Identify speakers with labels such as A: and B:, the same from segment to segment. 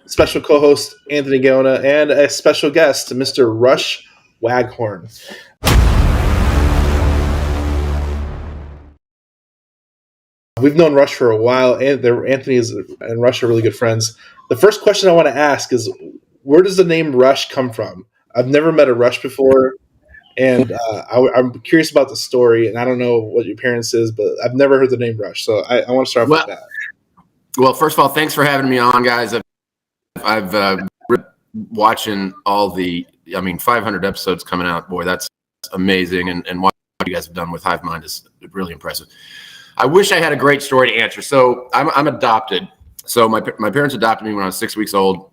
A: special co-host Anthony Gaona, and a special guest, Mr. Rush Waghorn. We've known Rush for a while, and Anthony and Rush are really good friends. The first question I want to ask is, where does the name Rush come from? I've never met a Rush before, and I'm curious about the story, and I don't know what your parents is, but I've never heard the name Rush, so I want to start off with that.
B: Well, first of all, thanks for having me on, guys. I've been watching all 500 episodes coming out. Boy, that's amazing, and what you guys have done with Hive Mind is really impressive. I wish I had a great story to answer. So I'm adopted. So my parents adopted me when I was 6 weeks old,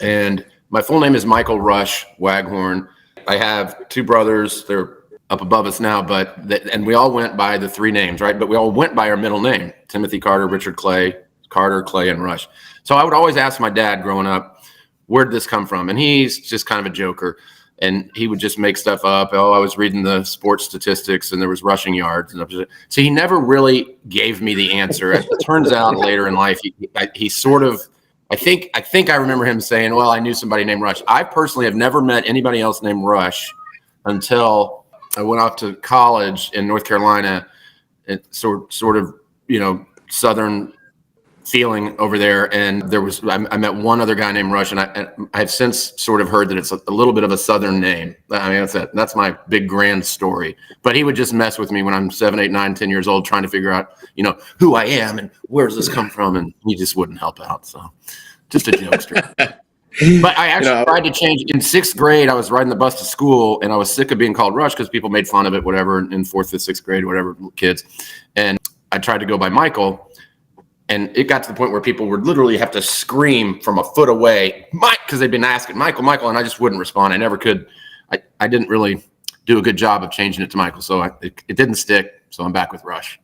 B: and my full name is Michael Rush Waghorn. I have two brothers. They're up above us now, and we all went by the three names, right? But we all went by our middle name: Timothy Carter, Richard Clay, Carter, Clay, and Rush. So I would always ask my dad growing up, where did this come from? And he's just kind of a joker. And he would just make stuff up. Oh, I was reading the sports statistics and there was rushing yards. So he never really gave me the answer. It turns out later in life, he sort of, I think I remember him saying, well, I knew somebody named Rush. I personally have never met anybody else named Rush until I went off to college in North Carolina. It's sort of, Southern feeling over there, and I met one other guy named Rush, and I've since sort of heard that it's a little bit of a Southern name. I mean, that's my big grand story. But he would just mess with me when I'm 7, 8, 9, 10 years old, trying to figure out, who I am and where does this come from, and he just wouldn't help out. So, just a jokester. But I actually tried to change. In 6th grade, I was riding the bus to school, and I was sick of being called Rush because people made fun of it, whatever, in 4th, 5th, 6th grade, whatever, kids. And I tried to go by Michael. And it got to the point where people would literally have to scream from a foot away, Mike, because they'd been asking Michael, and I just wouldn't respond. I never could. I didn't really do a good job of changing it to Michael, so it didn't stick. So I'm back with Rush.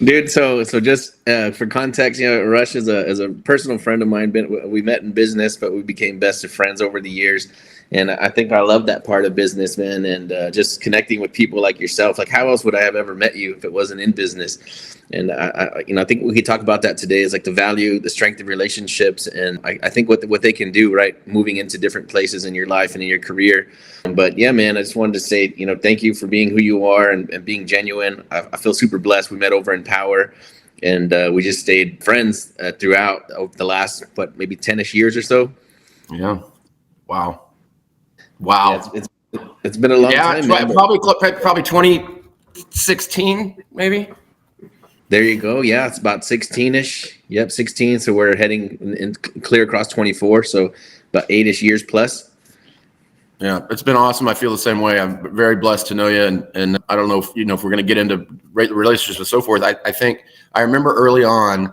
C: Dude, so just for context, Rush is a personal friend of mine. We met in business, but we became best of friends over the years. And I think I love that part of business, man, and just connecting with people like yourself. Like, how else would I have ever met you if it wasn't in business? And I think we could talk about that today, is like the value, the strength of relationships, and I think what they can do, right, moving into different places in your life and in your career. But yeah, man, I just wanted to say, thank you for being who you are and being genuine. I feel super blessed. We met over in Power, and we just stayed friends throughout over the last, maybe 10-ish years or so.
B: Yeah. Wow.
C: Yeah, it's been a long time. Man.
B: Probably 2016, maybe.
C: There you go. Yeah, it's about 16-ish. Yep, 16. So we're heading in clear across 24. So about 8-ish years plus.
B: Yeah, it's been awesome. I feel the same way. I'm very blessed to know you, and I don't know if if we're going to get into relationships and so forth. I think I remember early on,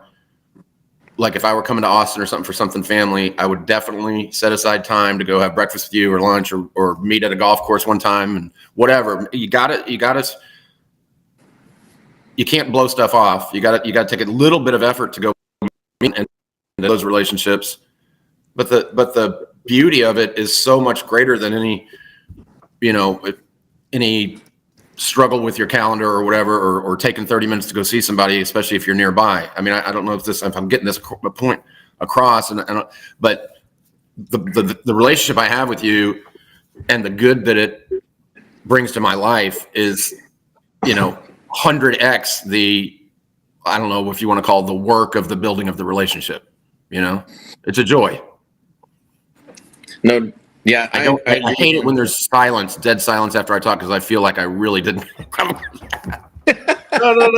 B: like if I were coming to Austin or something for something family, I would definitely set aside time to go have breakfast with you or lunch or meet at a golf course one time and whatever. You can't blow stuff off. You got to take a little bit of effort to go meet and those relationships. But the beauty of it is so much greater than any struggle with your calendar or whatever, or taking 30 minutes to go see somebody, especially if you're nearby. I mean, I don't know if I'm getting this point across, but the relationship I have with you and the good that it brings to my life is, 100x I don't know if you want to call it the work of the building of the relationship. It's a joy.
C: No. Yeah,
B: I hate it when there's dead silence after I talk, because I feel like I really didn't.
A: No,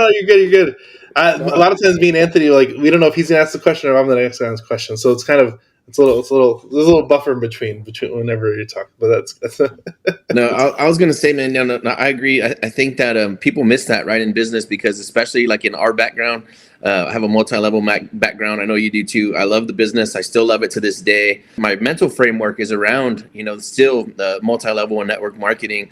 A: you're good. A lot of times, me and Anthony, we don't know if he's gonna ask the question or I'm gonna ask the question. So it's kind of there's a little buffer in between whenever you talk. But that's
C: No, I was gonna say, man. No, I agree. I think that people miss that, right, in business, because especially like in our background. I have a multi-level background. I know you do too. I love the business. I still love it to this day. My mental framework is around, still the multi-level and network marketing.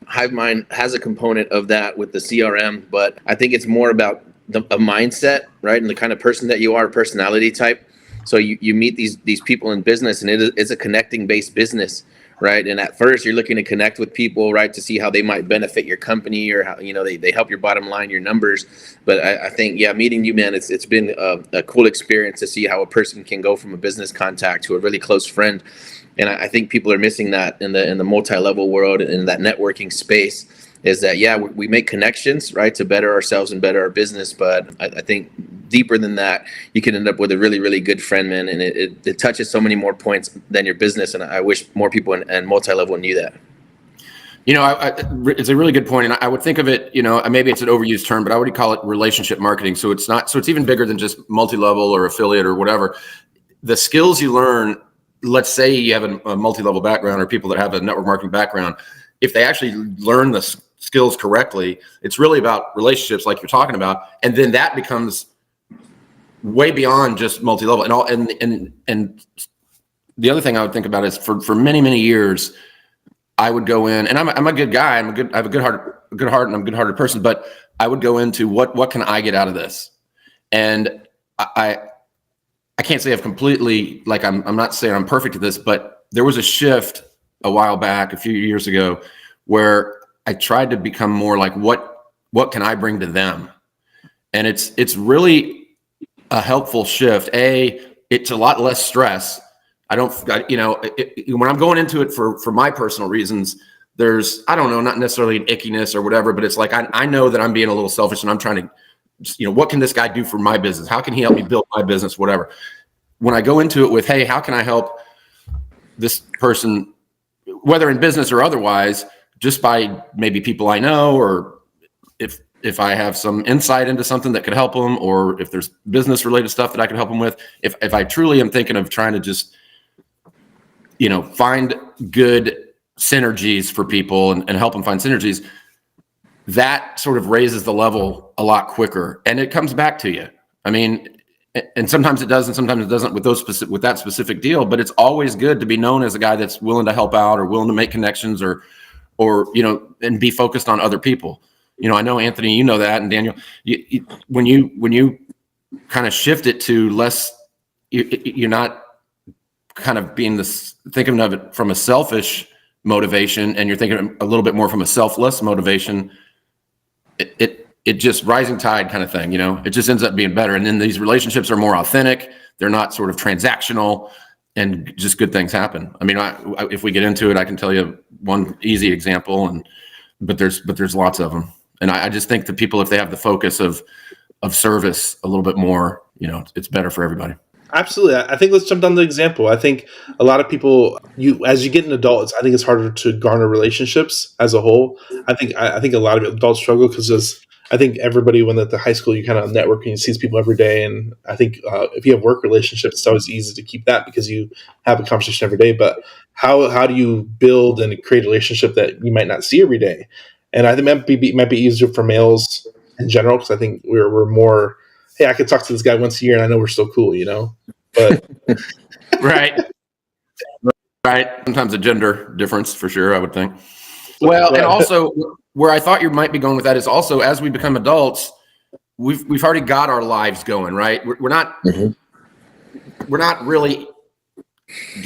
C: HiveMind has a component of that with the CRM, but I think it's more about a mindset, right? And the kind of person that you are, personality type. So you meet these people in business, and it's a connecting based business, right? And at first you're looking to connect with people, right, to see how they might benefit your company, or how, they help your bottom line, your numbers. But I think, yeah, meeting you, man, it's been a cool experience to see how a person can go from a business contact to a really close friend. And I think people are missing that in the multi-level world, in that networking space, is that, yeah, we make connections, right, to better ourselves and better our business. But I think deeper than that, you can end up with a really, really good friend, man. And it touches so many more points than your business. And I wish more people in multi-level knew that.
B: It's a really good point. And I would think of it, maybe it's an overused term, but I would call it relationship marketing. So it's even bigger than just multi-level or affiliate or whatever. The skills you learn, let's say you have a multi-level background, or people that have a network marketing background, if they actually learn the skills correctly, it's really about relationships like you're talking about. And then that becomes way beyond just multi-level and the other thing I would think about is for many, many years, I would go in, and I'm a good guy. I have a good heart, and I'm a good-hearted person, but I would go into what can I get out of this? And I can't say I've completely, like, I'm not saying I'm perfect at this, but there was a shift a while back, a few years ago, where I tried to become more like, what can I bring to them? And it's really a helpful shift. It's a lot less stress. When I'm going into it for my personal reasons, there's, I don't know, not necessarily an ickiness or whatever, but it's like, I know that I'm being a little selfish, and I'm trying to, what can this guy do for my business? How can he help me build my business? Whatever. When I go into it with, hey, how can I help this person, whether in business or otherwise, just by maybe people I know, or if I have some insight into something that could help them, or if there's business related stuff that I can help them with, if I truly am thinking of trying to just, find good synergies for people and help them find synergies, that sort of raises the level a lot quicker, and it comes back to you. I mean, and sometimes it does, and sometimes it doesn't with that specific deal. But it's always good to be known as a guy that's willing to help out, or willing to make connections, or and be focused on other people. I know, Anthony, you know that, and Daniel, when you kind of shift it to less, you're not kind of thinking of it from a selfish motivation, and you're thinking a little bit more from a selfless motivation. It just rising tide kind of thing, it just ends up being better. And then these relationships are more authentic. They're not sort of transactional, and just good things happen. I mean, if we get into it, I can tell you one easy example, but there's lots of them. And I just think that people, if they have the focus of service a little bit more, it's better for everybody.
A: Absolutely. I think let's jump down to the example. I think a lot of people, as you get an adult, I think it's harder to garner relationships as a whole. I think a lot of adults struggle because I think everybody, when at the high school, you kind of network and you see people every day. And I think if you have work relationships, it's always easy to keep that because you have a conversation every day. But how do you build and create a relationship that you might not see every day? And I think it might be easier for males in general, because I think we're more, hey, I could talk to this guy once a year and I know we're still cool, But
B: right. Sometimes a gender difference for sure, I would think. Well, and also where I thought you might be going with that is also, as we become adults, we've already got our lives going, right? We're not really,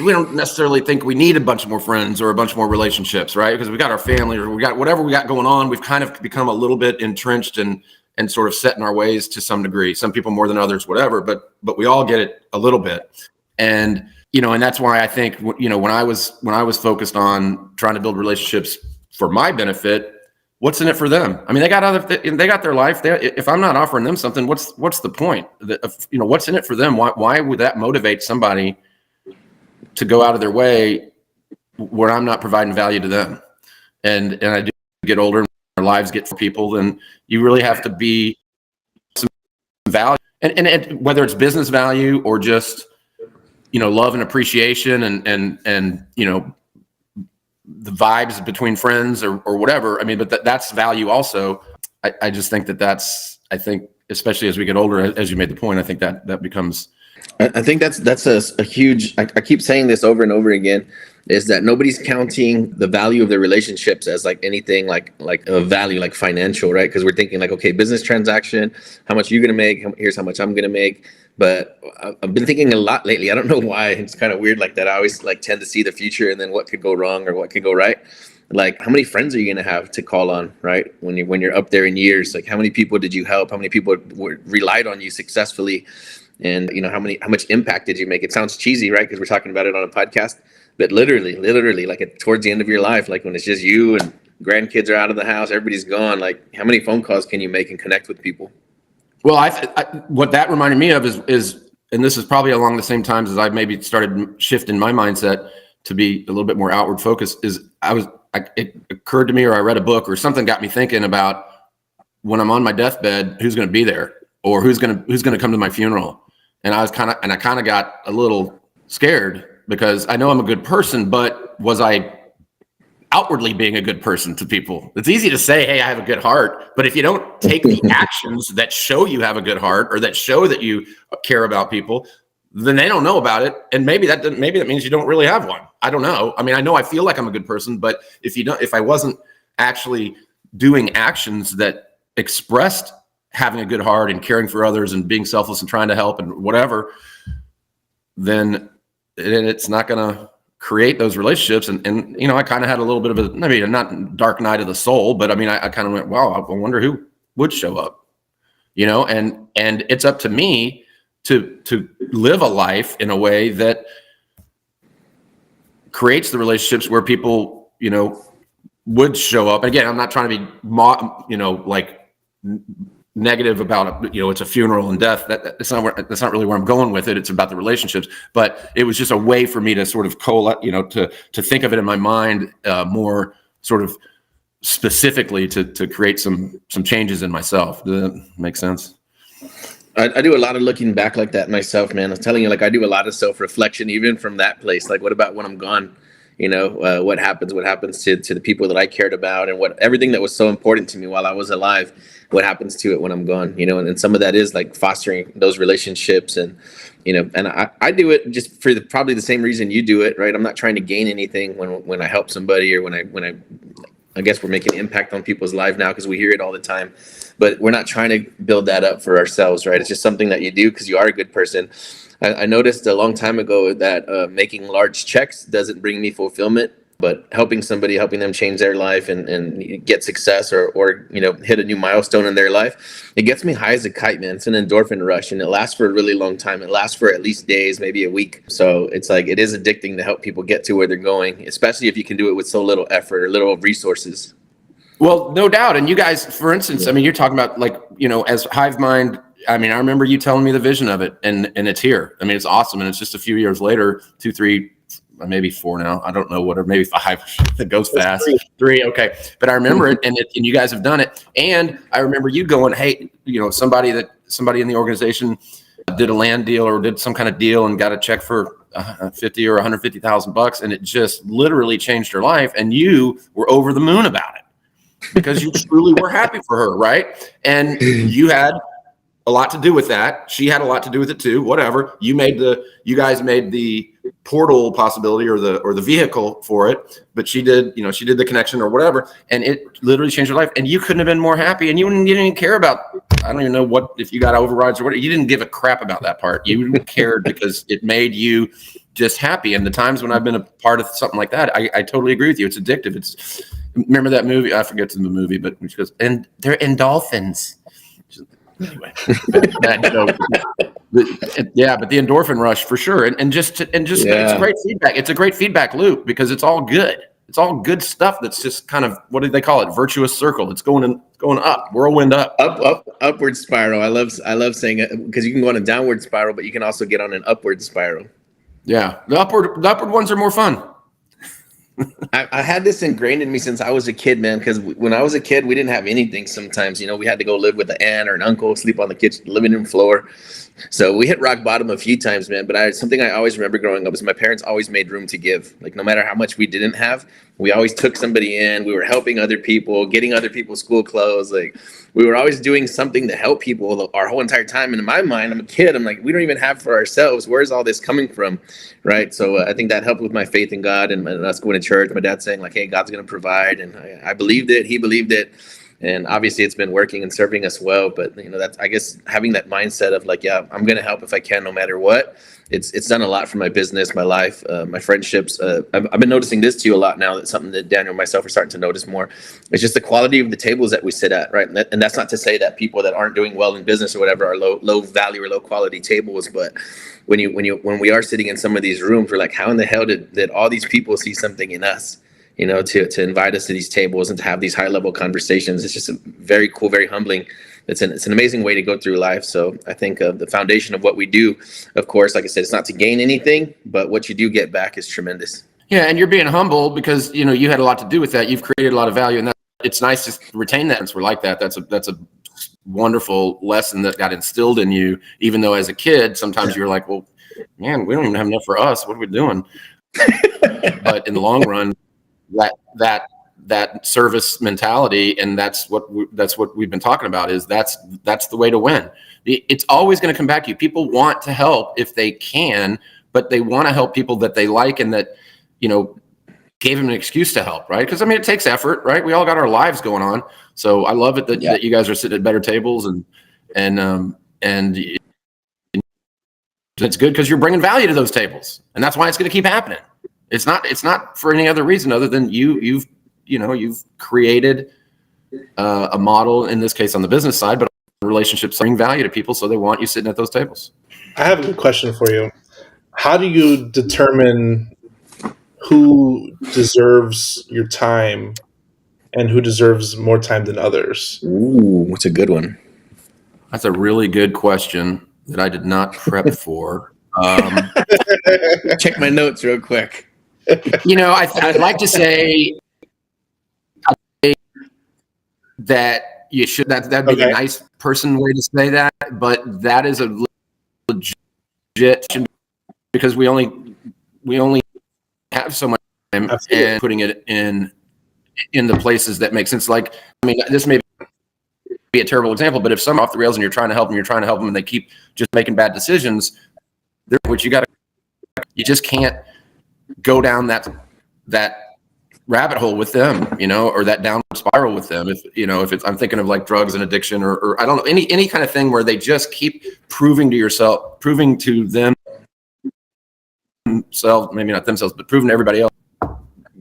B: we don't necessarily think we need a bunch more friends or a bunch more relationships, right? Because we got our family, or we got whatever we got going on. We've kind of become a little bit entrenched and sort of set in our ways to some degree. Some people more than others, whatever, but we all get it a little bit. And and that's why I think when I was focused on trying to build relationships for my benefit, what's in it for them? I mean, they got their life. If I'm not offering them something, what's the point? What's in it for them? Why would that motivate somebody to go out of their way where I'm not providing value to them? And I do get older, and our lives get for people, then you really have to be some value, and whether it's business value or just love and appreciation and the vibes between friends or whatever. I mean, but that's value also. I just think I think especially as we get older, as you made the point, I think that becomes.
C: I think that's a huge, I keep saying this over and over again, is that nobody's counting the value of their relationships as like anything like a value, like financial, right? Because we're thinking like, okay, business transaction, how much are you going to make? Here's how much I'm going to make. But I've been thinking a lot lately. I don't know why. It's kind of weird like that. I always like tend to see the future and then what could go wrong or what could go right. Like, how many friends are you going to have to call on, right? When you're up there in years, like how many people did you help? How many people relied on you successfully? And how much impact did you make? It sounds cheesy, right? Because we're talking about it on a podcast, but literally like towards the end of your life, like when it's just you and grandkids are out of the house, everybody's gone. Like, how many phone calls can you make and connect with people?
B: Well, what that reminded me of is, and this is probably along the same times as I maybe started shifting my mindset to be a little bit more outward focused. It occurred to me, or I read a book, or something got me thinking about when I'm on my deathbed, who's going to be there, or who's going to come to my funeral. And I kind of got a little scared because I know I'm a good person, but was I outwardly being a good person to people? It's easy to say, hey, I have a good heart, but if you don't take the actions that show you have a good heart or that show that you care about people, then they don't know about it. And maybe that means you don't really have one. I don't know. I mean, I know I feel like I'm a good person, but if I wasn't actually doing actions that expressed having a good heart and caring for others and being selfless and trying to help and whatever, then it's not going to create those relationships. And I kind of had a little bit of a, maybe not dark night of the soul, but I mean, I kind of went, wow, I wonder who would show up, and it's up to me to live a life in a way that creates the relationships where people, would show up. Again, I'm not trying to be, like negative about it. It's a funeral and death. That's not really where I'm going with it. It's about the relationships. But it was just a way for me to sort of to think of it in my mind more sort of specifically to create some changes in myself. Does that make sense?
C: I do a lot of looking back like that myself, man. I was telling you, like, I do a lot of self-reflection, even from that place. Like, what about when I'm gone? What happens to the people that I cared about, and everything that was so important to me while I was alive, what happens to it when I'm gone, and some of that is like fostering those relationships. And, and I do it just for probably the same reason you do it, right? I'm not trying to gain anything when I help somebody, or when I guess we're making an impact on people's lives now because we hear it all the time, but we're not trying to build that up for ourselves, right? It's just something that you do because you are a good person. I noticed a long time ago that making large checks doesn't bring me fulfillment, but helping them change their life and get success or hit a new milestone in their life, it gets me high as a kite, man. It's an endorphin rush, and it lasts for a really long time. It lasts for at least days, maybe a week. So it's like, it is addicting to help people get to where they're going, especially if you can do it with so little effort or little resources.
B: Well, no doubt. And you guys, for instance, I mean, you're talking about like, as Hive Mind. I mean, I remember you telling me the vision of it, and it's here. I mean, it's awesome. And it's just a few years later, 2, 3, maybe 4 now. I don't know what, or maybe 5. It goes fast. 3. Okay. But I remember it, and you guys have done it. And I remember you going, hey, somebody in the organization did a land deal or did some kind of deal and got a check for $50,000 or $150,000, and it just literally changed her life. And you were over the moon about it because you truly were happy for her, right? And you had a lot to do with that. She had a lot to do with it too. Whatever. You guys made the portal possibility or the vehicle for it, but she did the connection or whatever, and it literally changed her life. And you couldn't have been more happy. And you didn't even care about, I don't even know what, if you got overrides or what. You didn't give a crap about that part. You cared because it made you just happy. And the times when I've been a part of something like that, I totally agree with you. It's addictive. Remember that movie? I forget the movie, but she goes, and they're endorphins. Anyway, that joke. But the endorphin rush for sure, and just it's great feedback. It's a great feedback loop because it's all good. It's all good stuff. That's just kind of, what do they call it? Virtuous circle. It's going up, whirlwind up,
C: upward spiral. I love saying it because you can go on a downward spiral, but you can also get on an upward spiral.
B: Yeah, the upward ones are more fun.
C: I had this ingrained in me since I was a kid, man, because when I was a kid, we didn't have anything sometimes. We had to go live with an aunt or an uncle, sleep on the living room floor. So we hit rock bottom a few times, man. But something I always remember growing up is my parents always made room to give. Like, no matter how much we didn't have, we always took somebody in. We were helping other people, getting other people school clothes. Like, we were always doing something to help people our whole entire time. And in my mind, I'm a kid. I'm like, we don't even have for ourselves. Where's all this coming from? Right. So I think that helped with my faith in God and us going to church. My dad saying like, hey, God's going to provide. And I believed it. He believed it. And obviously it's been working and serving us well, but that's, I guess, having that mindset of like, yeah, I'm going to help if I can, no matter what. It's done a lot for my business, my life, my friendships. I've been noticing this too a lot now. That's something that Daniel and myself are starting to notice more. It's just the quality of the tables that we sit at, right? And that's not to say that people that aren't doing well in business or whatever are low value or low quality tables, but when we are sitting in some of these rooms, we're like, how in the hell did all these people see something in us? To invite us to these tables and to have these high level conversations. It's just a very cool, very humbling. It's an amazing way to go through life. So I think the foundation of what we do, of course, like I said, it's not to gain anything, but what you do get back is tremendous.
B: Yeah, and you're being humble because you had a lot to do with that. You've created a lot of value, and it's nice to retain that. Since we're like that, that's a wonderful lesson that got instilled in you. Even though as a kid, sometimes you're like, well, man, we don't even have enough for us. What are we doing? But in the long run, that service mentality, and that's what we've been talking about, is that's the way to win. It's always going to come back to you. People want to help if they can, but they want to help people that they like and that gave them an excuse to help, right? Because it takes effort, right? We all got our lives going on. So I love it that you guys are sitting at better tables, and it's good because you're bringing value to those tables, and that's why it's going to keep happening. It's not for any other reason other than you've created a model, in this case on the business side, but relationships bring value to people, so they want you sitting at those tables.
A: I have a good question for you. How do you determine who deserves your time and who deserves more time than others?
C: Ooh, what's a good one?
B: That's a really good question that I did not prep for.
C: Check my notes real quick.
B: I'd like to say that you should. That'd be a nice person way to say that, but that is a legit, because we only have so much time. Absolutely. And putting it in the places that make sense. Like, this may be a terrible example, but if someone's off the rails and you're trying to help them and they keep just making bad decisions, which you just can't go down that rabbit hole with them, or that downward spiral with them. If it's, I'm thinking of like drugs and addiction, or I don't know, any kind of thing where they just keep proving to themselves, maybe not themselves, but proving to everybody else,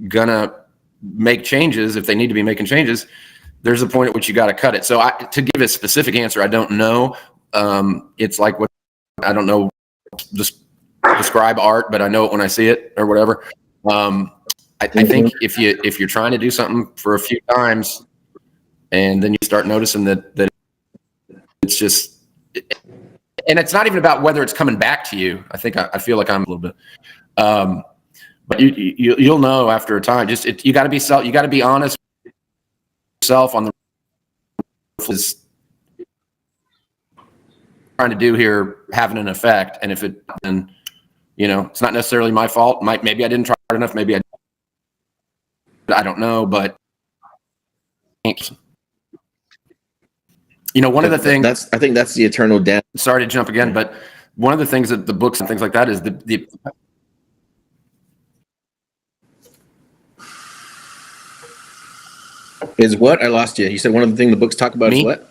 B: gonna make changes if they need to be making changes. There's a point at which you got to cut it. So to give a specific answer, I don't know. It's like what I don't know. Just describe art, but I know it when I see it, or whatever. I think if you're trying to do something for a few times, and then you start noticing that it's just, and it's not even about whether it's coming back to you. I feel like I'm a little bit, but you'll know after a time. Just you got to be honest with yourself on the trying to do here having an effect, and if it, then it's not necessarily my fault. Maybe I didn't try hard enough. Maybe I don't know, but one of the things,
C: I think that's the eternal death.
B: Sorry to jump again, but one of the things that the books and things like that is the
C: is what? I lost you. You said one of the things the books talk about is what?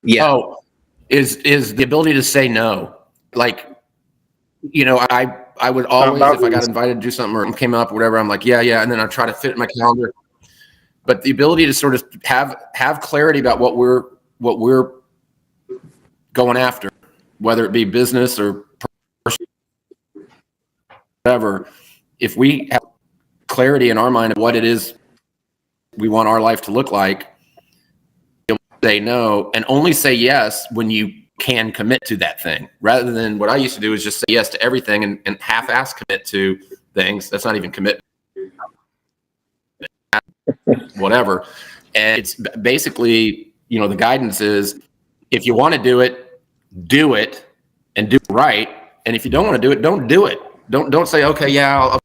C: Yeah.
B: Oh, is the ability to say no. Like, I would always, if I got invited to do something or came up or whatever, I'm like, yeah. And then I try to fit in my calendar. But the ability to sort of have clarity about what we're going after, whether it be business or personal, whatever, if we have clarity in our mind of what it is we want our life to look like, you'll say no and only say yes when you can commit to that thing, rather than what I used to do is just say yes to everything and half-ass commit to things. That's not even commit, whatever. And it's basically, the guidance is, if you want to do it and do it right. And if you don't want to do it, don't do it. Don't say, okay, yeah, I'll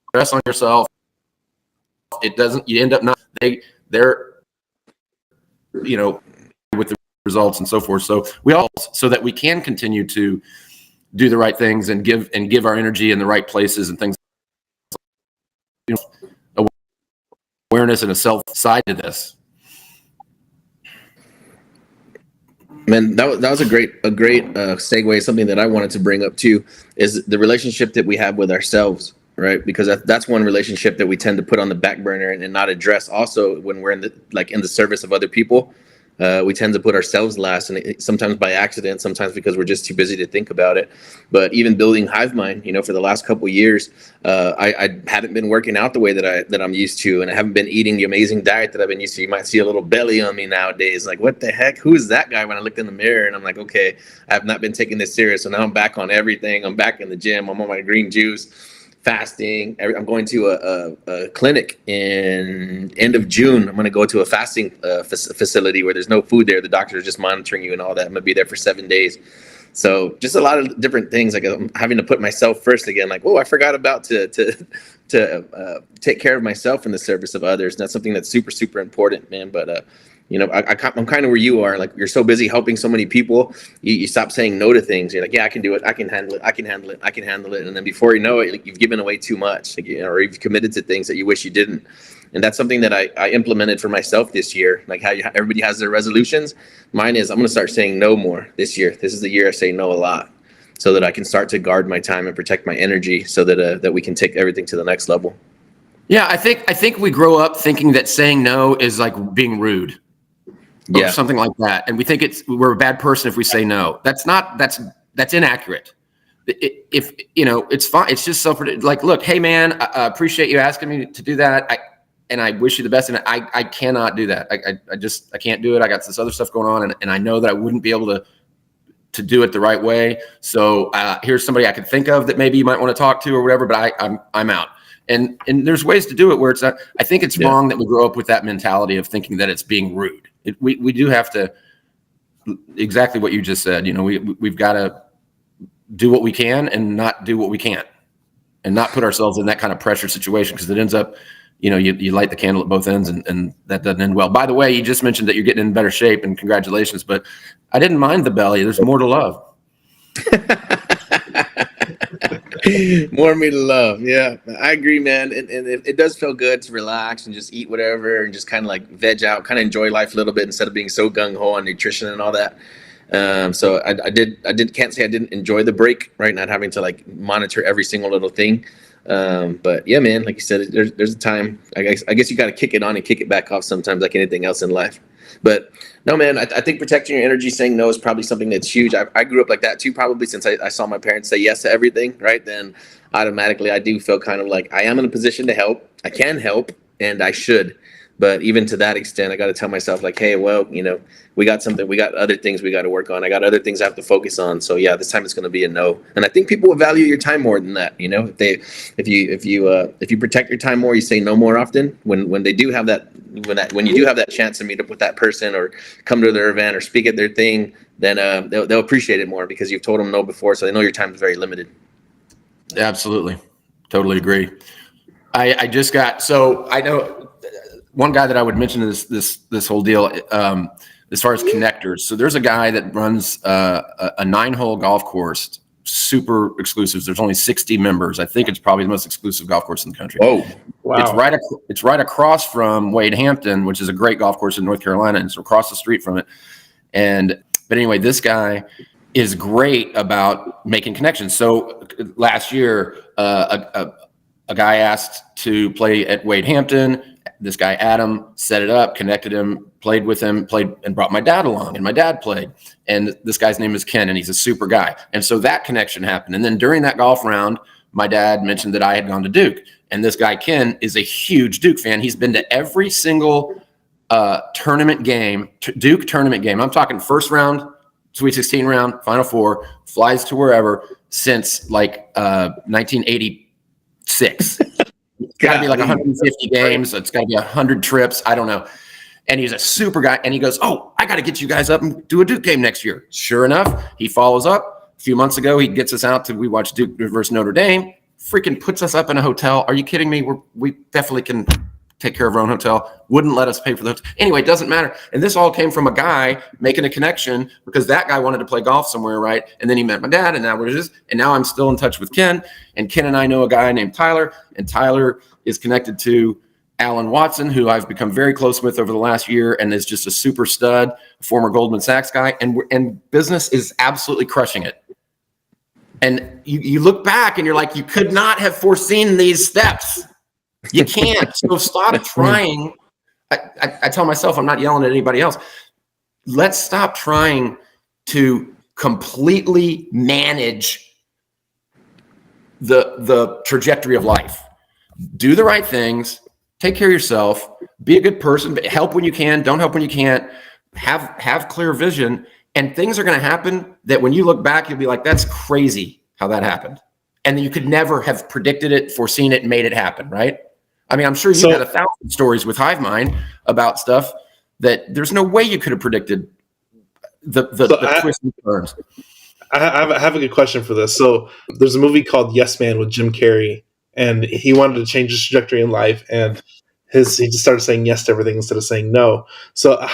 B: stress on yourself. It doesn't, you end up not, they're, with the results and so forth. So so that we can continue to do the right things and give our energy in the right places and things, away self-awareness and a self side to this.
C: Man, that was a great segue. Something that I wanted to bring up too is the relationship that we have with ourselves, right? Because that's one relationship that we tend to put on the back burner and not address. Also, when we're in the service of other people, we tend to put ourselves last, and sometimes by accident, sometimes because we're just too busy to think about it. But even building Hive Mind, for the last couple of years, I haven't been working out the way that I'm used to, and I haven't been eating the amazing diet that I've been used to. You might see a little belly on me nowadays. Like, what the heck? Who is that guy? When I looked in the mirror, and I'm like, okay, I have not been taking this serious. So now I'm back on everything. I'm back in the gym. I'm on my green juice. Fasting. I'm going to a clinic in end of June. I'm going to go to a fasting facility where there's no food there. The doctors are just monitoring you and all that. I'm going to be there for 7 days. So just a lot of different things. Like I'm having to put myself first again. Like, I forgot about to take care of myself in the service of others. And that's something that's super, super important, man. But I'm kind of where you are. Like, you're so busy helping so many people, you stop saying no to things. You're like, yeah, I can do it. I can handle it. I can handle it. I can handle it. And then before you know it, like, you've given away too much, or you've committed to things that you wish you didn't. And that's something that I implemented for myself this year. Like how everybody has their resolutions. Mine is I'm going to start saying no more this year. This is the year I say no a lot, so that I can start to guard my time and protect my energy, so that we can take everything to the next level.
B: Yeah, I think we grow up thinking that saying no is like being rude. Or something like that, and we think we're a bad person if we say no. That's inaccurate. If it's fine. It's just like, look, hey man, I appreciate you asking me to do that. I wish you the best. And I cannot do that. I can't do it. I got this other stuff going on, and I know that I wouldn't be able to do it the right way. So here's somebody I could think of that maybe you might want to talk to or whatever. But I'm out. And there's ways to do it where it's not. I think it's wrong that we grow up with that mentality of thinking that it's being rude. We do have to, exactly what you just said. We've got to do what we can and not do what we can't, and not put ourselves in that kind of pressure situation, because it ends up, you light the candle at both ends, and that doesn't end well. By the way, you just mentioned that you're getting in better shape, and congratulations. But I didn't mind the belly. There's more to love.
C: More me to love. Yeah, I agree, man. And it does feel good to relax and just eat whatever and just kind of like veg out, kind of enjoy life a little bit instead of being so gung-ho on nutrition and all that. So can't say I didn't enjoy the break, right? Not having to like monitor every single little thing. But yeah, man, like you said, there's a time. I guess you got to kick it on and kick it back off sometimes, like anything else in life. But no, man, I think protecting your energy, saying no, is probably something that's huge. I grew up like that too, probably since I saw my parents say yes to everything, right? Then automatically I do feel kind of like I am in a position to help. I can help, and I should. But even to that extent, I got to tell myself like, hey, well, we got other things we got to work on. I got other things I have to focus on. So yeah, this time it's going to be a no. And I think people will value your time more than that. If you protect your time more, you say no more often. When you do have that chance to meet up with that person or come to their event or speak at their thing, then they'll appreciate it more, because you've told them no before, so they know your time is very limited.
B: Absolutely, totally agree. I know one guy that I would mention this whole deal as far as connectors. So there's a guy that runs a 9-hole golf course, super exclusive. There's only 60 members. I think it's probably the most exclusive golf course in the country.
C: Oh,
A: wow!
B: It's right across from Wade Hampton, which is a great golf course in North Carolina, and it's across the street from it. But anyway, this guy is great about making connections. So last year, a guy asked to play at Wade Hampton. This guy, Adam, set it up, connected him, played with him, and brought my dad along, and my dad played. And this guy's name is Ken, and he's a super guy. And so that connection happened. And then during that golf round, my dad mentioned that I had gone to Duke. And this guy, Ken, is a huge Duke fan. He's been to every single tournament game, Duke tournament game. I'm talking first round, Sweet 16 round, Final Four, flies to wherever since like 1986. It's got to be like 150 games. It's got to be 100 trips. I don't know. And he's a super guy. And he goes, oh, I got to get you guys up and do a Duke game next year. Sure enough, he follows up. A few months ago, he gets us out we watch Duke versus Notre Dame. Freaking puts us up in a hotel. Are you kidding me? We definitely can take care of our own hotel. Wouldn't let us pay for the hotel. Anyway, it doesn't matter. And this all came from a guy making a connection because that guy wanted to play golf somewhere, right? And then he met my dad, and now I'm still in touch with Ken. And Ken and I know a guy named Tyler, and Tyler is connected to Alan Watson, who I've become very close with over the last year and is just a super stud, former Goldman Sachs guy, and business is absolutely crushing it. And you look back and you're like, you could not have foreseen these steps. You can't. So stop trying. I tell myself, I'm not yelling at anybody else. Let's stop trying to completely manage the trajectory of life. Do the right things. Take care of yourself. Be a good person. Help when you can. Don't help when you can't. Have clear vision. And things are going to happen that when you look back, you'll be like, that's crazy how that happened. And you could never have predicted it, foreseen it, and made it happen, right? I mean, I'm sure you had 1,000 stories with HiveMind about stuff that there's no way you could have predicted the twists and turns.
A: I have a good question for this. So there's a movie called Yes Man with Jim Carrey, and he wanted to change his trajectory in life, and he just started saying yes to everything instead of saying no. So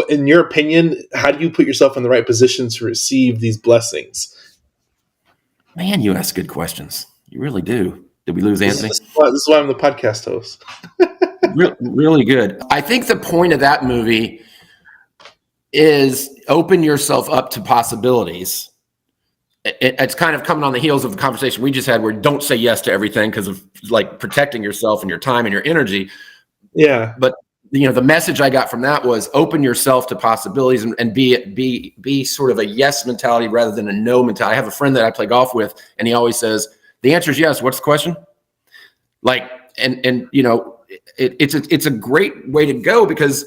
A: in your opinion, how do you put yourself in the right position to receive these blessings?
B: Man, you ask good questions. You really do. Did we lose Anthony?
A: This is why I'm the podcast host.
B: Really good. I think the point of that movie is open yourself up to possibilities. It's kind of coming on the heels of the conversation we just had where don't say yes to everything because of like protecting yourself and your time and your energy.
A: Yeah.
B: But the message I got from that was open yourself to possibilities and be sort of a yes mentality rather than a no mentality. I have a friend that I play golf with, and he always says, the answer is yes. What's the question? Like, it's a great way to go because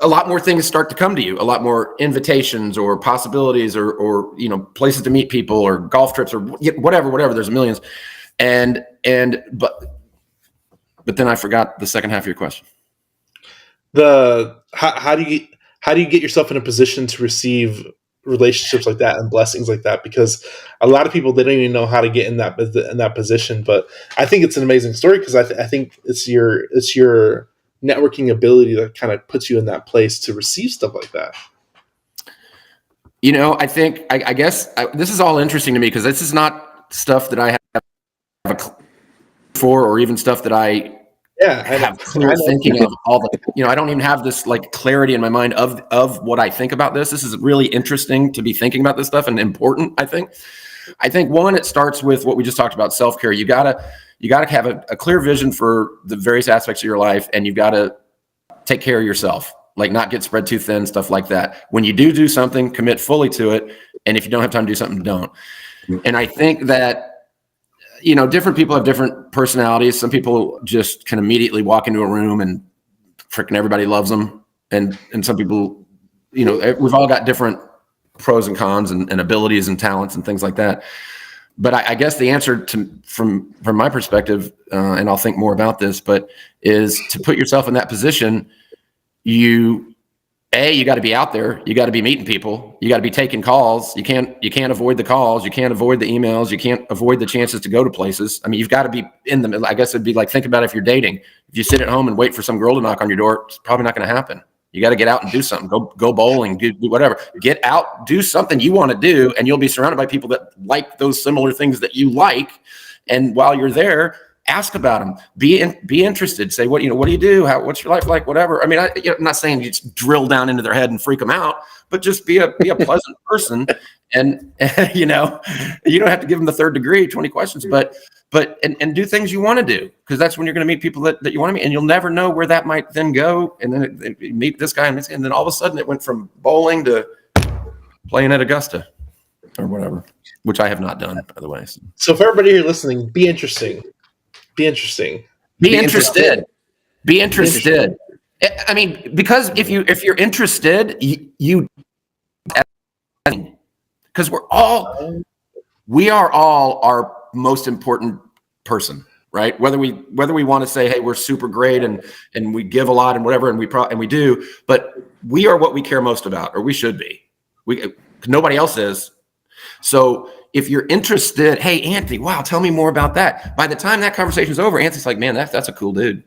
B: a lot more things start to come to you, a lot more invitations or possibilities or places to meet people or golf trips or whatever. There's millions. But then I forgot the second half of your question.
A: How do you get yourself in a position to receive relationships like that and blessings like that? Because a lot of people, they don't even know how to get in that position. But I think it's an amazing story because I think it's your networking ability that kind of puts you in that place to receive stuff like that.
B: I think I guess this is all interesting to me because this is not stuff that I have a for or even stuff that I have clear thinking of all the, I don't even have this like clarity in my mind of what I think about this. This is really interesting to be thinking about this stuff and important. I think one, it starts with what we just talked about, self-care. You gotta have a clear vision for the various aspects of your life, and you've got to take care of yourself, like not get spread too thin, stuff like that. When you do something, commit fully to it. And if you don't have time to do something, don't. And I think that different people have different personalities. Some people just can immediately walk into a room and freaking everybody loves them. And some people, we've all got different pros and cons and abilities and talents and things like that. But I guess the answer from my perspective, and I'll think more about this, but is to put yourself in that position. You got to be out there. You got to be meeting people. You got to be taking calls. You can't avoid the calls. You can't avoid the emails. You can't avoid the chances to go to places. I mean, you've got to be in them. I guess it'd be like, think about if you're dating. If you sit at home and wait for some girl to knock on your door, it's probably not going to happen. You got to get out and do something. Go bowling, do whatever. Get out, do something you want to do, and you'll be surrounded by people that like those similar things that you like. And while you're there, ask about them. Be interested. Say, what do you do? What's your life like? Whatever. I mean, I'm not saying you just drill down into their head and freak them out, but just be a pleasant person. And you don't have to give them the third degree, 20 questions, but do things you want to do, because that's when you're going to meet people that you want to meet, and you'll never know where that might then go. And then you meet this guy, and then all of a sudden it went from bowling to playing at Augusta or whatever, which I have not done, by the way.
A: So for everybody here listening, be interesting. Be interesting.
B: Be interested. Be interested. I mean, because if you're interested, you because we are all our most important person, right? Whether we want to say, hey, we're super great and we give a lot and whatever, and we do, but we are what we care most about, or we should be. Nobody else is. So if you're interested, hey, Anthony, wow, tell me more about that. By the time that conversation is over, Anthony's like, man, that's a cool dude.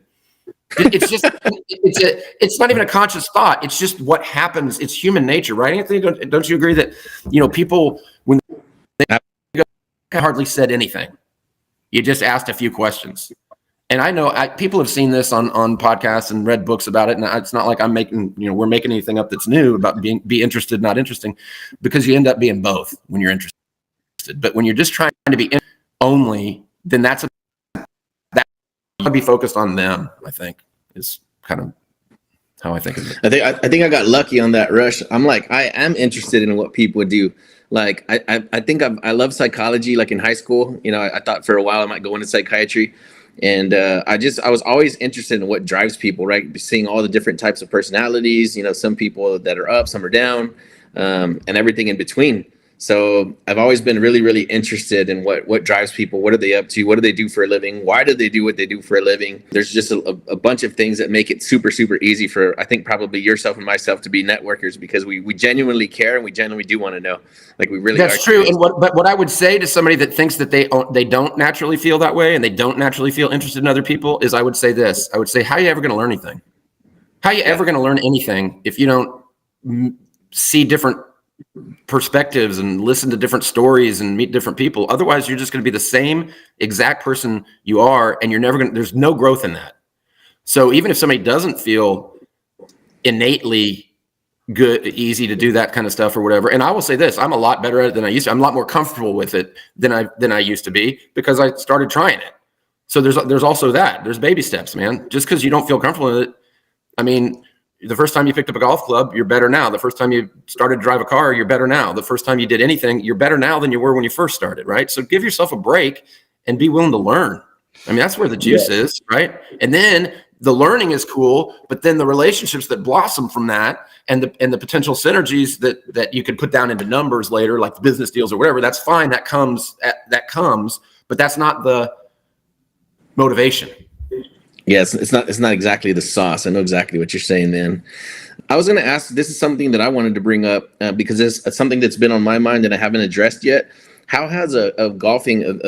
B: It's just, it's not even a conscious thought. It's just what happens. It's human nature, right, Anthony? Don't you agree that, people, when they hardly said anything, you just asked a few questions, And I know people have seen this on podcasts and read books about it. And it's not like we're making anything up that's new about be interested, not interesting, because you end up being both when you're interested. But when you're just trying to be only, then that would be focused on them, I think, is kind of how I think of it.
C: I think I got lucky on that, Rush. I'm like, I am interested in what people do. Like, I think I love psychology. Like in high school, I thought for a while I might go into psychiatry. And I was always interested in what drives people, right? Seeing all the different types of personalities, some people that are up, some are down, and everything in between. So I've always been really, really interested in what drives people. What are they up to? What do they do for a living? Why do they do what they do for a living? There's just a bunch of things that make it super, super easy for, I think, probably yourself and myself to be networkers, because we genuinely care and we genuinely do want to know. Like, we really
B: That's true. And what I would say to somebody that thinks that they don't naturally feel that way and they don't naturally feel interested in other people is I would say this. I would say, how are you ever going to learn anything? How are you ever going to learn anything if you don't see different perspectives and listen to different stories and meet different people? Otherwise, you're just going to be the same exact person you are, and there's no growth in that. So even if somebody doesn't feel innately good, easy to do that kind of stuff or whatever, and I will say this, I'm a lot better at it than I used to. I'm a lot more comfortable with it than I used to be, because I started trying it. So there's also that. There's baby steps, man. Just because you don't feel comfortable with it, I mean, the first time you picked up a golf club, you're better now. The first time you started to drive a car, you're better now. The first time you did anything, you're better now than you were when you first started, right? So give yourself a break and be willing to learn. I mean, that's where the juice is, right? And then the learning is cool, but then the relationships that blossom from that and the potential synergies that you could put down into numbers later, like business deals or whatever, that's fine. That comes, but that's not the motivation.
C: Yes, it's not exactly the sauce. I know exactly what you're saying, man. I was going to ask, this is something that I wanted to bring up because it's something that's been on my mind and I haven't addressed yet. How has golfing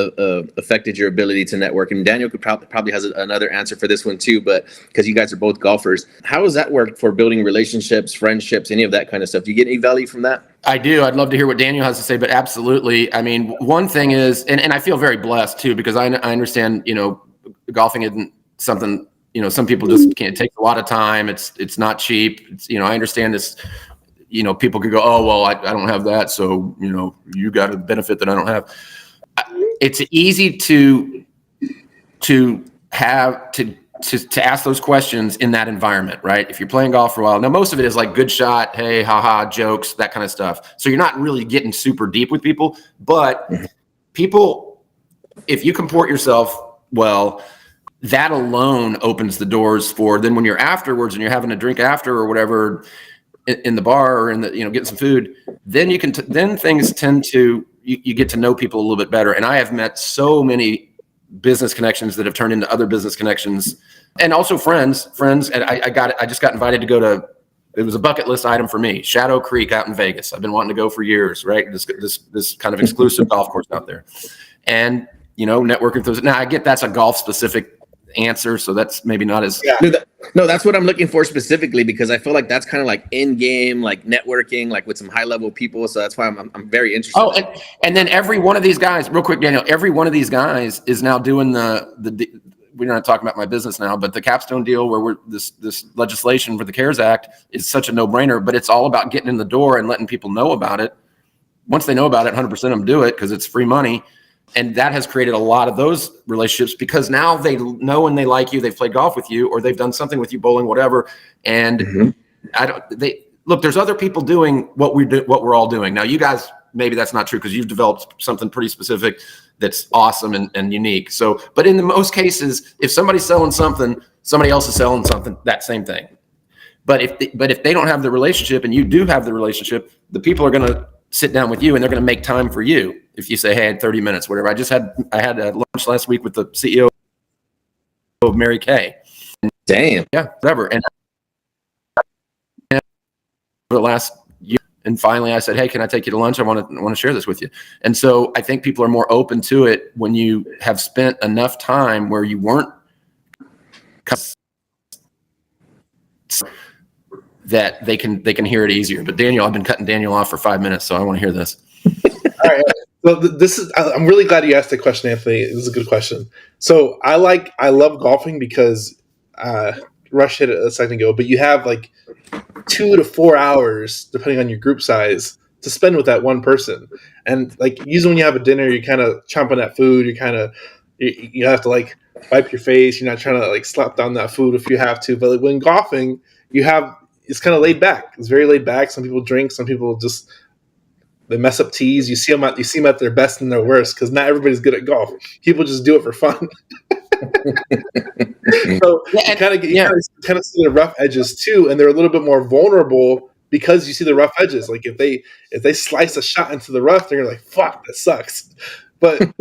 C: affected your ability to network? And Daniel could probably has another answer for this one too, but because you guys are both golfers, how has that worked for building relationships, friendships, any of that kind of stuff? Do you get any value from that?
B: I do. I'd love to hear what Daniel has to say, but absolutely. I mean, one thing is, and I feel very blessed too, because I understand, golfing isn't something, some people just can't. Take a lot of time. It's not cheap. I understand this. People could go, oh, well, I don't have that. So, you got a benefit that I don't have. It's easy to ask those questions in that environment, right? If you're playing golf for a while. Now, most of it is like good shot, hey, haha, jokes, that kind of stuff. So you're not really getting super deep with people, but people, if you comport yourself well, that alone opens the doors for then when you're afterwards and you're having a drink after or whatever in the bar or in the, getting some food, then you can, then things tend to, you get to know people a little bit better. And I have met so many business connections that have turned into other business connections and also friends. And I just got invited to go to, it was a bucket list item for me, Shadow Creek out in Vegas. I've been wanting to go for years, right? This kind of exclusive golf course out there. And, networking with those. Now I get that's a golf specific answer, so that's maybe not as
C: no, that's what I'm looking for specifically, because I feel like that's kind of like in game, like networking, like with some high level people. So that's why I'm very interested.
B: Oh, and then every one of these guys, real quick, Daniel, every one of these guys is now doing we're not talking about my business now, but the capstone deal where this legislation for the CARES Act is such a no brainer, but it's all about getting in the door and letting people know about it. Once they know about it, 100% of them do it because it's free money. And that has created a lot of those relationships because now they know and they like you. They've played golf with you, or they've done something with you, bowling, whatever. And look, there's other people doing what we're all doing. Now, you guys, maybe that's not true because you've developed something pretty specific that's awesome and unique. So, but in the most cases, if somebody's selling something, somebody else is selling something, that same thing. But if they don't have the relationship and you do have the relationship, the people are going to sit down with you and they're going to make time for you. If you say, hey, I had 30 minutes, whatever. I had a lunch last week with the CEO of Mary Kay.
C: Damn.
B: Yeah, whatever. And for the last year, and finally I said, hey, can I take you to lunch? I want to share this with you. And so I think people are more open to it when you have spent enough time where you weren't that they can hear it easier. But Daniel, I've been cutting Daniel off for 5 minutes, so I want to hear this.
A: All right. So this is. I'm really glad you asked that question, Anthony. This is a good question. So I love golfing because Rush hit it a second ago, but you have like 2 to 4 hours, depending on your group size, to spend with that one person. And like usually when you have a dinner, you're kind of chomping that food. You have to like wipe your face. You're not trying to like slap down that food if you have to. But like when golfing, it's kind of laid back. It's very laid back. Some people drink. Some people just they mess up tees. You see them at their best and their worst because not everybody's good at golf. People just do it for fun. So you kind of see the rough edges too, and they're a little bit more vulnerable because you see the rough edges. Like if they slice a shot into the rough, they're like, "Fuck, that sucks." But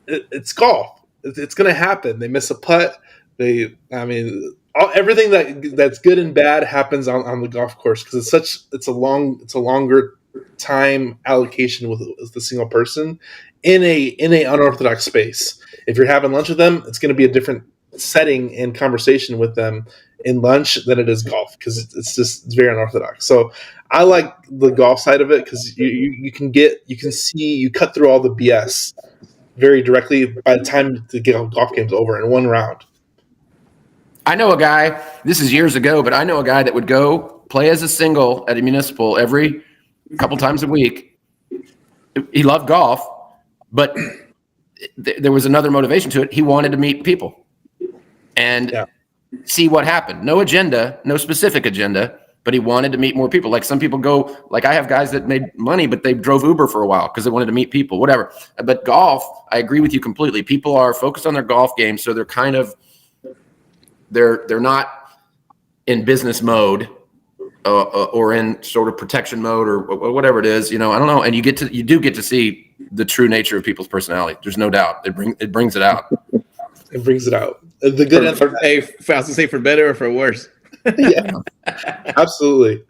A: it's golf. It's going to happen. They miss a putt. Everything that's good and bad happens on the golf course because it's a longer time allocation with the single person in a unorthodox space. If you're having lunch with them, it's going to be a different setting and conversation with them in lunch than it is golf because it's very unorthodox. So I like the golf side of it because you cut through all the BS very directly by the time the golf game's over in one round.
B: I know a guy, this is years ago, but I know a guy that would go play as a single at a municipal every couple times a week. He loved golf, but there was another motivation to it. He wanted to meet people and see what happened. No agenda, no specific agenda, but he wanted to meet more people. Like some people go, like I have guys that made money, but they drove Uber for a while because they wanted to meet people, whatever. But golf, I agree with you completely. People are focused on their golf game, so they're kind of they're not in business mode or in sort of protection mode or whatever it is. I don't know. And you do get to see the true nature of people's personality. There's no doubt. It brings it out.
A: It brings it out. The good answer.
C: I was to say for better or for worse.
A: Yeah, absolutely.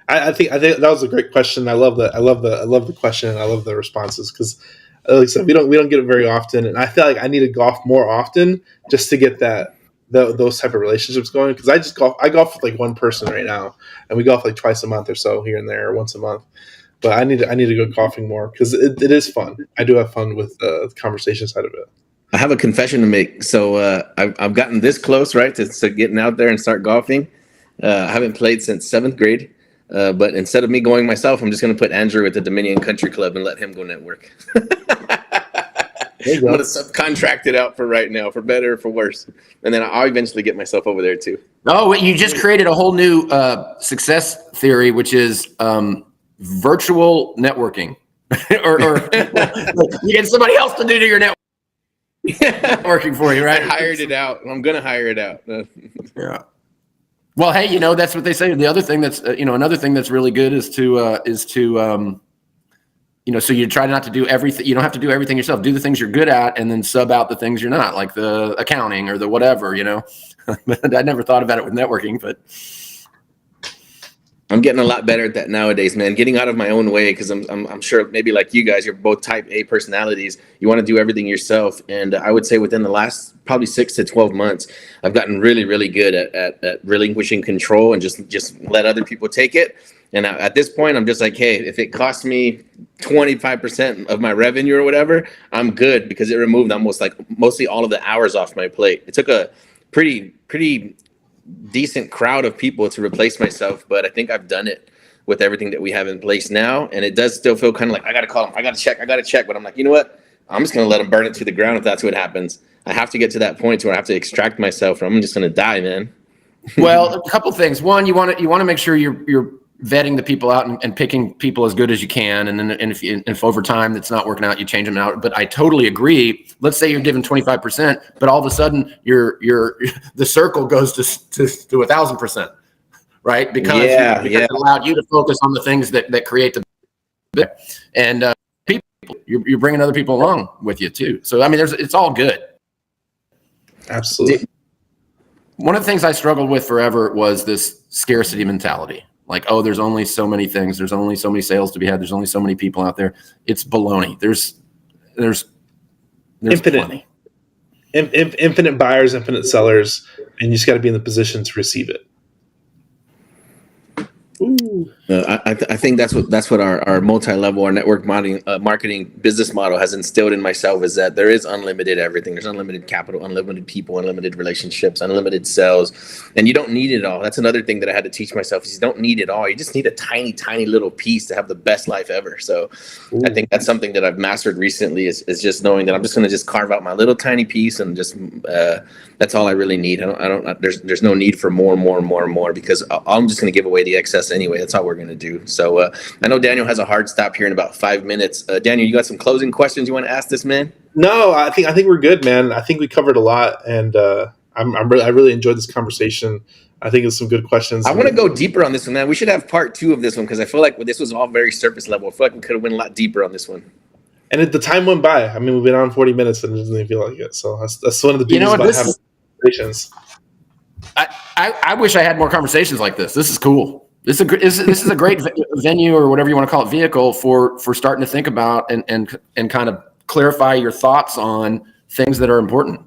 A: I think that was a great question. I love the question and I love the responses because, like I said, we don't get it very often, and I feel like I need to golf more often just to get those type of relationships going. Because I golf with like one person right now, and we golf like twice a month or so here and there, or once a month. But I need to go golfing more because it is fun. I do have fun with the conversation side of it.
C: I have a confession to make. So I've gotten this close, right, to getting out there and start golfing. I haven't played since 7th grade. But instead of me going myself, I'm just going to put Andrew at the Dominion Country Club and let him go network. I'm going to subcontract it out for right now, for better or for worse. And then I'll eventually get myself over there too.
B: Oh, you just created a whole new success theory, which is virtual networking. or you get somebody else to do your networking for you, right?
C: I hired it out. I'm going to hire it out.
B: Yeah. Well, hey, that's what they say. The other thing that's, another thing that's really good is to so you try not to do everything. You don't have to do everything yourself. Do the things you're good at and then sub out the things you're not, like the accounting or the whatever, I never thought about it with networking, but
C: I'm getting a lot better at that nowadays, man. Getting out of my own way because I'm sure maybe like you guys, you're both type A personalities. You want to do everything yourself, and I would say within the last probably 6 to 12 months, I've gotten really, really good at relinquishing control and just let other people take it. And at this point, I'm just like, hey, if it costs me 25% of my revenue or whatever, I'm good because it removed mostly all of the hours off my plate. It took a pretty decent crowd of people to replace myself, but I think I've done it with everything that we have in place now. And it does still feel kind of like I got to call them, I got to check. But I'm like, you know what? I'm just going to let them burn it to the ground if that's what happens. I have to get to that point where I have to extract myself, or I'm just going to die, man.
B: Well, a couple things. One, you want to make sure you're vetting the people out and picking people as good as you can. And then if over time it's not working out, you change them out. But I totally agree. Let's say you're given 25%, but all of a sudden the circle goes to 1,000%, right? Because it allowed you to focus on the things that create the and people. You're bringing other people along with you too. So I mean, it's all good.
A: Absolutely.
B: One of the things I struggled with forever was this scarcity mentality. Like, oh, there's only so many things. There's only so many sales to be had. There's only so many people out there. It's baloney. There's
A: infinite,
B: plenty.
A: Infinite buyers, infinite sellers, and you just got to be in the position to receive it. Ooh.
C: I think that's what our multi-level, our network marketing business model has instilled in myself, is that there is unlimited everything. There's unlimited capital, unlimited people, unlimited relationships, unlimited sales, and you don't need it all. That's another thing that I had to teach myself, is you don't need it all. You just need a tiny, tiny little piece to have the best life ever. So
A: Ooh.
C: I think that's something that I've mastered recently, is just knowing that I'm just going to just carve out my little tiny piece, and just that's all I really need. There's no need for more, because I'm just going to give away the excess anyway. That's all we're going to do. So I know Daniel has a hard stop here in about 5 minutes. Daniel, you got some closing questions you want to ask this man?
A: No, I think we're good, man. I think we covered a lot, and I really enjoyed this conversation. I think it's some good questions.
C: I want to go deeper on this one, man. We should have part 2 of this one, because I feel like this was all very surface level. I feel like we could have went a lot deeper on this one.
A: And the time went by. I mean, we've been on 40 minutes, and it doesn't even feel like it. So that's one of the beauties about having conversations.
B: I wish I had more conversations like this. This is cool. This is a great venue, or whatever you want to call it, vehicle for starting to think about and kind of clarify your thoughts on things that are important.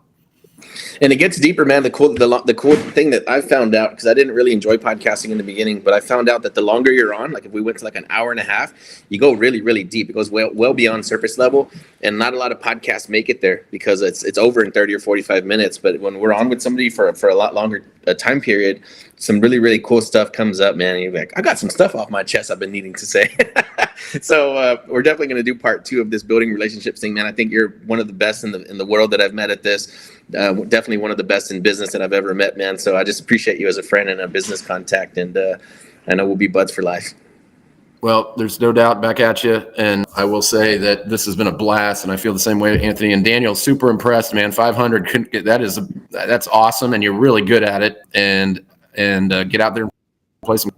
C: And it gets deeper, man. The cool thing that I found out, because I didn't really enjoy podcasting in the beginning, but I found out that the longer you're on, like if we went to like an hour and a half, you go really, really deep. It goes well beyond surface level, and not a lot of podcasts make it there, because it's over in 30 or 45 minutes. But when we're on with somebody for a lot longer time period, some really, really cool stuff comes up, man. And you're like, I got some stuff off my chest I've been needing to say. So we're definitely going to do part 2 of this building relationships thing, man. I think you're one of the best in the world that I've met at this. Definitely one of the best in business that I've ever met, man. So I just appreciate you as a friend and a business contact, and I know we'll be buds for life.
B: Well, there's no doubt. Back at you. And I will say that this has been a blast, and I feel the same way, Anthony. And Daniel, super impressed, man. 500, that's awesome, and you're really good at it. And get out there and play some.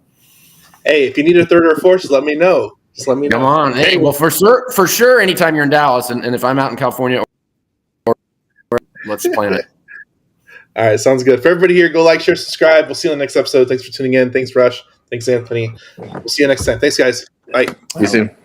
A: Hey, if you need a third or a fourth, just let me know.
B: Come on. Hey, well, for sure, anytime you're in Dallas, and if I'm out in California, let's plan it.
A: All right, sounds good. For everybody here, go like, share, subscribe. We'll see you on the next episode. Thanks for tuning in. Thanks, Rush. Thanks, Anthony. We'll see you next time. Thanks, guys. Bye.
C: See you soon.